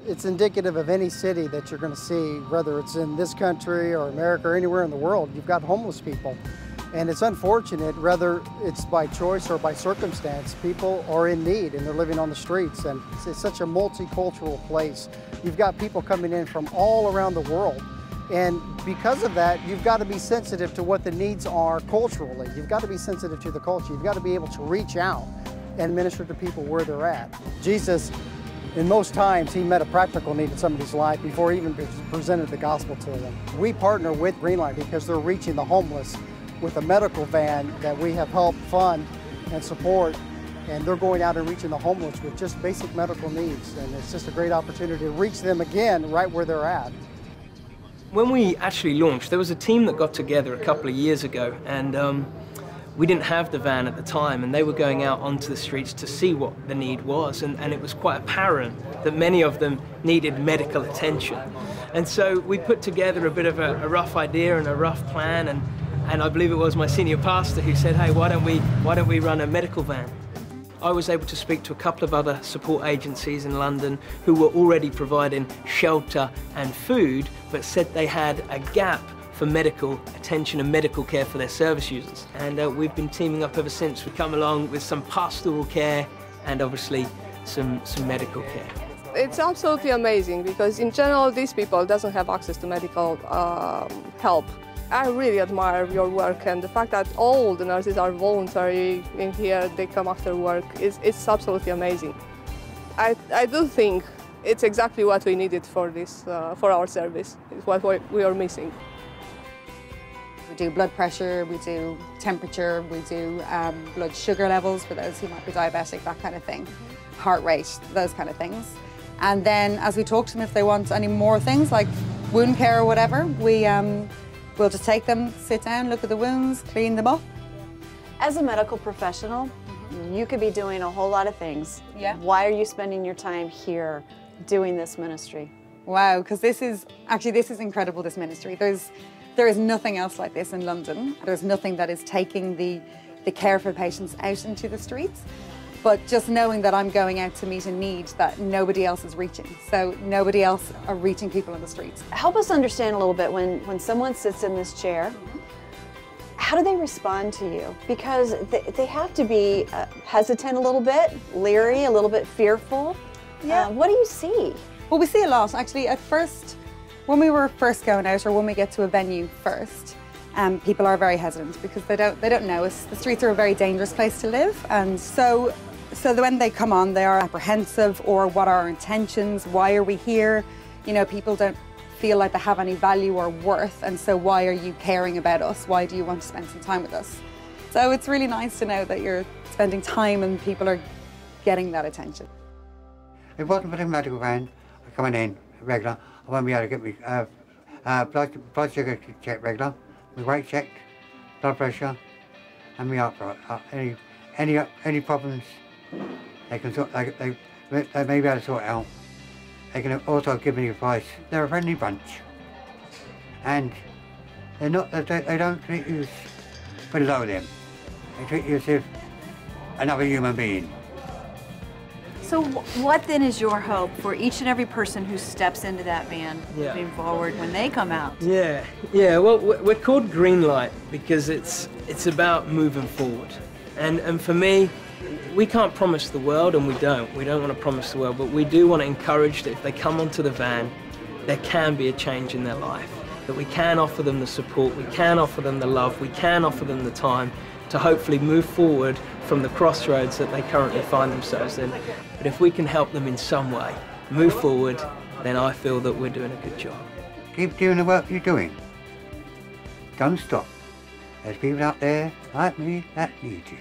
It's indicative of any city that you're going to see, whether it's in this country or America or anywhere in the world. You've got homeless people. And it's unfortunate, whether it's by choice or by circumstance, people are in need and they're living on the streets. And it's such a multicultural place. You've got people coming in from all around the world. And because of that, you've got to be sensitive to what the needs are culturally. You've got to be sensitive to the culture. You've got to be able to reach out and minister to people where they're at. Jesus, in most times, he met a practical need in somebody's life before he even presented the gospel to them. We partner with Greenlight because they're reaching the homeless with a medical van that we have helped fund and support, and they're going out and reaching the homeless with just basic medical needs, and it's just a great opportunity to reach them again right where they're at. When we actually launched, there was a team that got together a couple of years ago, and we didn't have the van at the time, and they were going out onto the streets to see what the need was, and it was quite apparent that many of them needed medical attention. And so we put together a bit of a rough idea and a rough plan, and I believe it was my senior pastor who said, hey, why don't we run a medical van? I was able to speak to a couple of other support agencies in London who were already providing shelter and food, but said they had a gap for medical attention and medical care for their service users. And we've been teaming up ever since. We come along with some pastoral care and obviously some medical care. It's absolutely amazing because in general these people doesn't have access to medical help. I really admire your work, and the fact that all the nurses are voluntary in here, they come after work, it's absolutely amazing. I do think it's exactly what we needed for this, for our service. It's what we are missing. We do blood pressure, we do temperature, we do blood sugar levels for those who might be diabetic, that kind of thing, heart rate, those kind of things. And then as we talk to them, if they want any more things like wound care or whatever, we'll just take them, sit down, look at the wounds, clean them up. As a medical professional, you could be doing a whole lot of things. Yeah. Why are you spending your time here doing this ministry? Wow, because this is incredible, this ministry. There is nothing else like this in London. There's nothing that is taking the care for patients out into the streets. But just knowing that I'm going out to meet a need that nobody else is reaching. So nobody else are reaching people in the streets. Help us understand a little bit when someone sits in this chair, how do they respond to you? Because they have to be hesitant a little bit, leery, a little bit fearful. Yeah. What do you see? Well, we see a lot actually. At first, when we were first going out or when we get to a venue first, people are very hesitant because they don't know us. The streets are a very dangerous place to live, and so when they come on, they are apprehensive, or what are our intentions? Why are we here? You know, people don't feel like they have any value or worth, and so why are you caring about us? Why do you want to spend some time with us? So it's really nice to know that you're spending time and people are getting that attention. If it wasn't for the medical van coming in regular, I wouldn't be able to get my blood sugar checked regular, my weight checked, blood pressure, and my heart rate. Any problems, they can sort. They may be able to sort out. They can also give me advice. They're a friendly bunch, and they're not. They don't treat you below them. They treat you as if another human being. So what then is your hope for each and every person who steps into that van moving forward when they come out? Yeah. Well, we're called Greenlight because it's about moving forward. And for me, we can't promise the world, and we don't want to promise the world, but we do want to encourage that if they come onto the van, there can be a change in their life, that we can offer them the support, we can offer them the love, we can offer them the time to hopefully move forward from the crossroads that they currently find themselves in. But if we can help them in some way move forward, then I feel that we're doing a good job. Keep doing the work you're doing. Don't stop. There's people out there like me that need you.